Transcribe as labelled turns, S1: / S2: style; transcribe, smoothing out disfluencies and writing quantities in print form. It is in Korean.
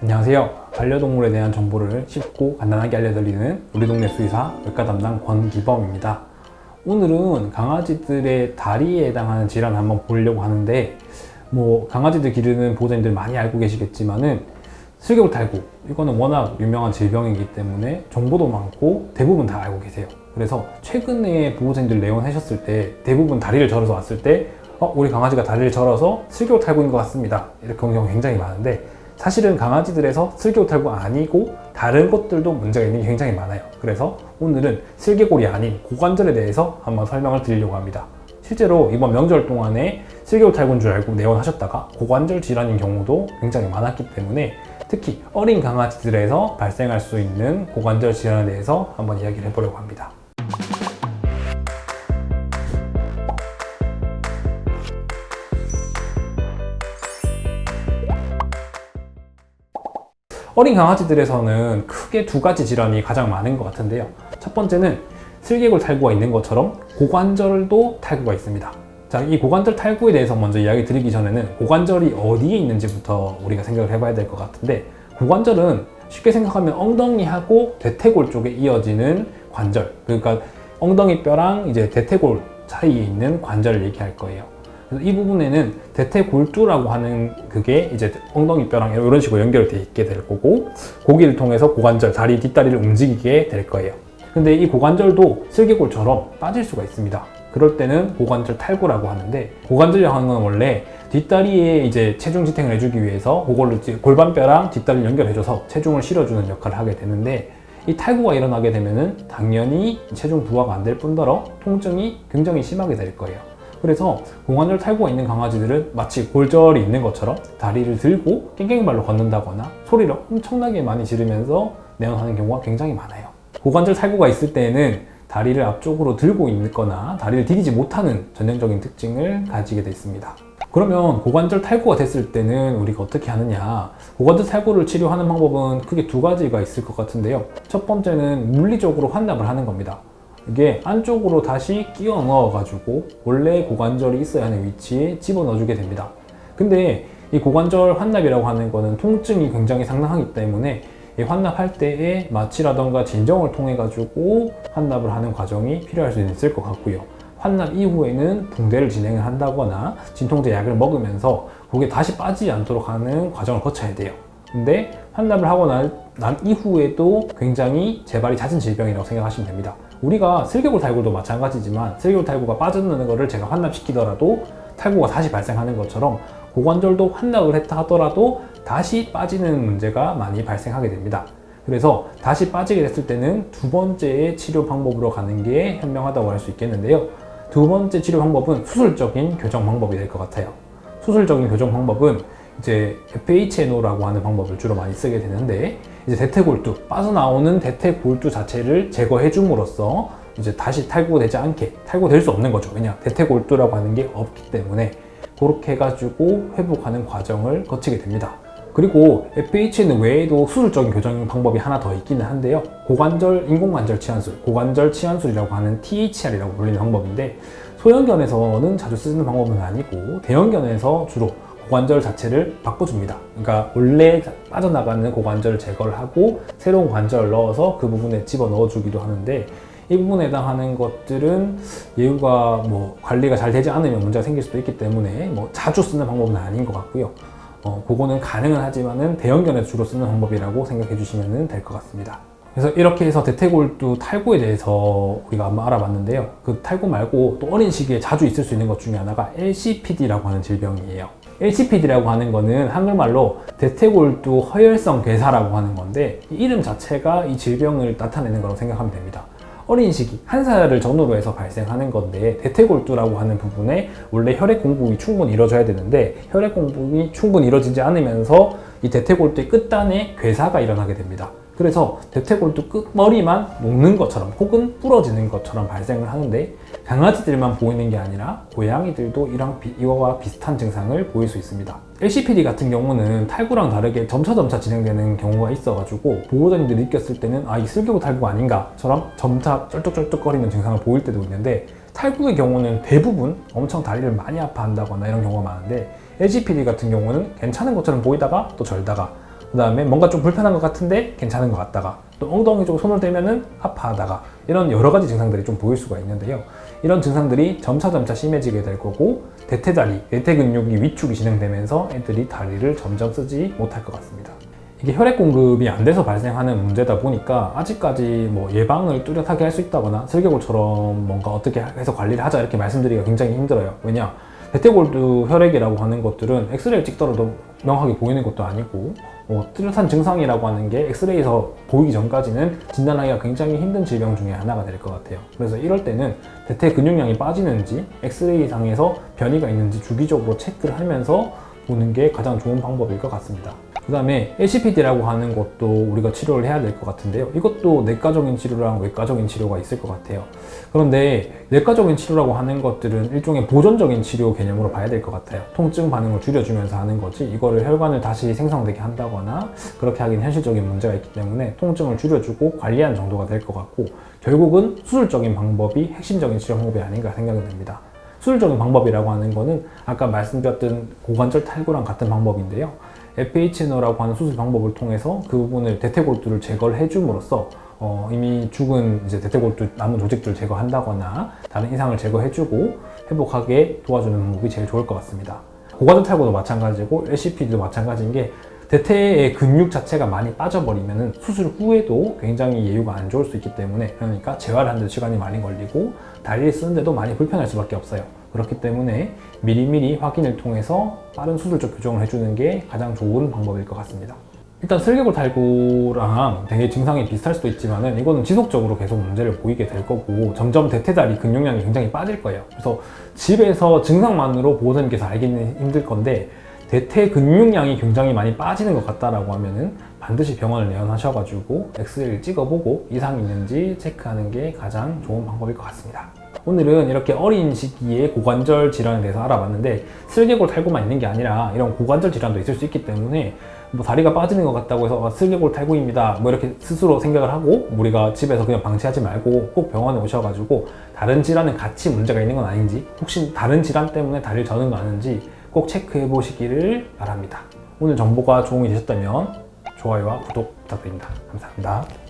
S1: 안녕하세요. 반려동물에 대한 정보를 쉽고 간단하게 알려드리는 우리 동네 수의사 외과 담당 권기범입니다. 오늘은 강아지들의 다리에 해당하는 질환을 한번 보려고 하는데, 강아지들 기르는 보호자님들 많이 알고 계시겠지만은 슬개골 탈구, 이거는 워낙 유명한 질병이기 때문에 정보도 많고 대부분 다 알고 계세요. 그래서 최근에 보호자님들 내원하셨을 때 대부분 다리를 절어서 왔을 때 우리 강아지가 다리를 절어서 슬개골 탈구인 것 같습니다, 이렇게 온 경우가 굉장히 많은데, 사실은 강아지들에서 슬개골 탈구 아니고 다른 것들도 문제가 있는 게 굉장히 많아요. 그래서 오늘은 슬개골이 아닌 고관절에 대해서 한번 설명을 드리려고 합니다. 실제로 이번 명절 동안에 슬개골 탈구인 줄 알고 내원하셨다가 고관절 질환인 경우도 굉장히 많았기 때문에, 특히 어린 강아지들에서 발생할 수 있는 고관절 질환에 대해서 한번 이야기를 해보려고 합니다. 어린 강아지들에서는 크게 두 가지 질환이 가장 많은 것 같은데요. 첫 번째는 슬개골 탈구가 있는 것처럼 고관절도 탈구가 있습니다. 자, 이 고관절 탈구에 대해서 먼저 이야기 드리기 전에는 고관절이 어디에 있는지부터 우리가 생각을 해봐야 될 것 같은데, 고관절은 쉽게 생각하면 엉덩이하고 대퇴골 쪽에 이어지는 관절, 그러니까 엉덩이 뼈랑 이제 대퇴골 사이에 있는 관절을 얘기할 거예요. 그래서 이 부분에는 대퇴골두라고 하는 그게 이제 엉덩이 뼈랑 이런 식으로 연결되어 있게 될 거고, 거기를 통해서 고관절, 다리, 뒷다리를 움직이게 될 거예요. 근데 이 고관절도 슬개골처럼 빠질 수가 있습니다. 그럴 때는 고관절 탈구라고 하는데, 고관절이라고 하는 건 원래 뒷다리에 이제 체중 지탱을 해주기 위해서 그걸로 골반뼈랑 뒷다리를 연결해줘서 체중을 실어주는 역할을 하게 되는데, 이 탈구가 일어나게 되면은 당연히 체중 부하가 안 될 뿐더러 통증이 굉장히 심하게 될 거예요. 그래서 고관절 탈구가 있는 강아지들은 마치 골절이 있는 것처럼 다리를 들고 깽깽이발로 걷는다거나 소리를 엄청나게 많이 지르면서 내원하는 경우가 굉장히 많아요. 고관절 탈구가 있을 때에는 다리를 앞쪽으로 들고 있거나 다리를 디디지 못하는 전형적인 특징을 가지게 됐습니다. 그러면 고관절 탈구가 됐을 때는 우리가 어떻게 하느냐? 고관절 탈구를 치료하는 방법은 크게 두 가지가 있을 것 같은데요. 첫 번째는 물리적으로 환납을 하는 겁니다. 이게 안쪽으로 다시 끼워 넣어 가지고 원래 고관절이 있어야 하는 위치에 집어 넣어 주게 됩니다. 근데 이 고관절 환납이라고 하는 거는 통증이 굉장히 상당하기 때문에 이 환납할 때에 마취라던가 진정을 통해 가지고 환납을 하는 과정이 필요할 수 있을 것 같고요. 환납 이후에는 붕대를 진행을 한다거나 진통제 약을 먹으면서 그게 다시 빠지지 않도록 하는 과정을 거쳐야 돼요. 근데 환납을 하고 난 이후에도 굉장히 재발이 잦은 질병이라고 생각하시면 됩니다. 우리가 슬개골 탈구도 마찬가지지만 슬개골 탈구가 빠져나가는 거를 제가 환납시키더라도 탈구가 다시 발생하는 것처럼 고관절도 환납을 했다 하더라도 다시 빠지는 문제가 많이 발생하게 됩니다. 그래서 다시 빠지게 됐을 때는 두 번째의 치료 방법으로 가는 게 현명하다고 할 수 있겠는데요. 두 번째 치료 방법은 수술적인 교정 방법이 될 것 같아요. 수술적인 교정 방법은 이제 FHNO라고 하는 방법을 주로 많이 쓰게 되는데, 이제 대퇴골두, 빠져나오는 대퇴골두 자체를 제거해 줌으로써 이제 다시 탈구되지 않게, 탈구될 수 없는 거죠. 왜냐, 대퇴골두라고 하는 게 없기 때문에 그렇게 해가지고 회복하는 과정을 거치게 됩니다. 그리고 FHN 외에도 수술적인 교정 방법이 하나 더 있기는 한데요. 고관절, 인공관절 치환술, 고관절 치환술이라고 하는 THR이라고 불리는 방법인데, 소형견에서는 자주 쓰는 방법은 아니고 대형견에서 주로 고관절 자체를 바꿔줍니다. 그러니까 원래 빠져나가는 고관절을 제거를 하고 새로운 관절을 넣어서 그 부분에 집어 넣어주기도 하는데, 이 부분에 해당하는 것들은 예후가 관리가 잘 되지 않으면 문제가 생길 수도 있기 때문에 자주 쓰는 방법은 아닌 것 같고요. 그거는 가능은 하지만은 대형견에서 주로 쓰는 방법이라고 생각해 주시면 될 것 같습니다. 그래서 이렇게 해서 대퇴골두 탈구에 대해서 우리가 한번 알아봤는데요. 그 탈구 말고 또 어린 시기에 자주 있을 수 있는 것 중에 하나가 LCPD라고 하는 질병이에요. LCPD라고 하는 거는 한글말로 대퇴골두 허혈성 괴사라고 하는 건데, 이 이름 자체가 이 질병을 나타내는 거라고 생각하면 됩니다. 어린 시기, 1살을 전후로 해서 발생하는 건데, 대퇴골두라고 하는 부분에 원래 혈액 공급이 충분히 이루어져야 되는데 혈액 공급이 충분히 이루어지지 않으면서 이 대퇴골두의 끝단에 괴사가 일어나게 됩니다. 그래서 대퇴골두 끝머리만 녹는 것처럼 혹은 부러지는 것처럼 발생을 하는데, 강아지들만 보이는 게 아니라 고양이들도 이와 비슷한 증상을 보일 수 있습니다. LCPD 같은 경우는 탈구랑 다르게 점차 진행되는 경우가 있어가지고 보호자님들이 느꼈을 때는 이 슬개골 탈구가 아닌가처럼 점차 쩔뚝쩔뚝거리는 증상을 보일 때도 있는데, 탈구의 경우는 대부분 엄청 다리를 많이 아파한다거나 이런 경우가 많은데, LCPD 같은 경우는 괜찮은 것처럼 보이다가 또 절다가 그 다음에 뭔가 좀 불편한 것 같은데 괜찮은 것 같다가, 또 엉덩이 쪽에 손을 대면은 아파하다가, 이런 여러 가지 증상들이 좀 보일 수가 있는데요. 이런 증상들이 점차 심해지게 될 거고, 대퇴다리, 대퇴 근육이 위축이 진행되면서 애들이 다리를 점점 쓰지 못할 것 같습니다. 이게 혈액 공급이 안 돼서 발생하는 문제다 보니까 아직까지 뭐 예방을 뚜렷하게 할 수 있다거나 슬개골처럼 뭔가 어떻게 해서 관리를 하자 이렇게 말씀드리기가 굉장히 힘들어요. 왜냐? 대퇴골두 혈액이라고 하는 것들은 엑스레이를 찍더라도 명확하게 보이는 것도 아니고, 뚜렷한 증상이라고 하는 게 엑스레이에서 보이기 전까지는 진단하기가 굉장히 힘든 질병 중에 하나가 될 것 같아요. 그래서 이럴 때는 대퇴 근육량이 빠지는지 엑스레이 상에서 변이가 있는지 주기적으로 체크를 하면서 보는 게 가장 좋은 방법일 것 같습니다. 그 다음에 LCPD라고 하는 것도 우리가 치료를 해야 될 것 같은데요. 이것도 내과적인 치료랑 외과적인 치료가 있을 것 같아요. 그런데 내과적인 치료라고 하는 것들은 일종의 보존적인 치료 개념으로 봐야 될 것 같아요. 통증 반응을 줄여주면서 하는 거지, 이거를 혈관을 다시 생성되게 한다거나 그렇게 하기는 현실적인 문제가 있기 때문에 통증을 줄여주고 관리하는 정도가 될 것 같고, 결국은 수술적인 방법이 핵심적인 치료 방법이 아닌가 생각이 됩니다. 수술적인 방법이라고 하는 거는 아까 말씀드렸던 고관절 탈구랑 같은 방법인데요. FHNO라고 하는 수술 방법을 통해서 그 부분을 대퇴골두를 제거를 해줌으로써 이미 죽은 이제 대퇴골두 남은 조직들을 제거한다거나 다른 이상을 제거해주고 회복하게 도와주는 방법이 제일 좋을 것 같습니다. 고관절 탈구도 마찬가지고 LCPD도 마찬가지인 게, 대퇴의 근육 자체가 많이 빠져버리면 수술 후에도 굉장히 예후가 안 좋을 수 있기 때문에, 그러니까 재활을 하는데 시간이 많이 걸리고 다리를 쓰는데도 많이 불편할 수밖에 없어요. 그렇기 때문에 미리미리 확인을 통해서 빠른 수술적 교정을 해주는 게 가장 좋은 방법일 것 같습니다. 일단 슬개골 탈구랑 되게 증상이 비슷할 수도 있지만은 이거는 지속적으로 계속 문제를 보이게 될 거고, 점점 대퇴다리 근육량이 굉장히 빠질 거예요. 그래서 집에서 증상만으로 보호자님께서 알기는 힘들 건데, 대퇴 근육량이 굉장히 많이 빠지는 것 같다라고 하면은 반드시 병원을 내원하셔가지고 엑스레이를 찍어보고 이상이 있는지 체크하는 게 가장 좋은 방법일 것 같습니다. 오늘은 이렇게 어린 시기에 고관절 질환에 대해서 알아봤는데, 슬개골 탈구만 있는 게 아니라 이런 고관절 질환도 있을 수 있기 때문에, 뭐 다리가 빠지는 것 같다고 해서 슬개골 탈구입니다 뭐 이렇게 스스로 생각을 하고 우리가 집에서 그냥 방치하지 말고 꼭 병원에 오셔가지고 다른 질환은 같이 문제가 있는 건 아닌지, 혹시 다른 질환 때문에 다리를 저는 거 아닌지 꼭 체크해 보시기를 바랍니다. 오늘 정보가 도움이 되셨다면 좋아요와 구독 부탁드립니다. 감사합니다.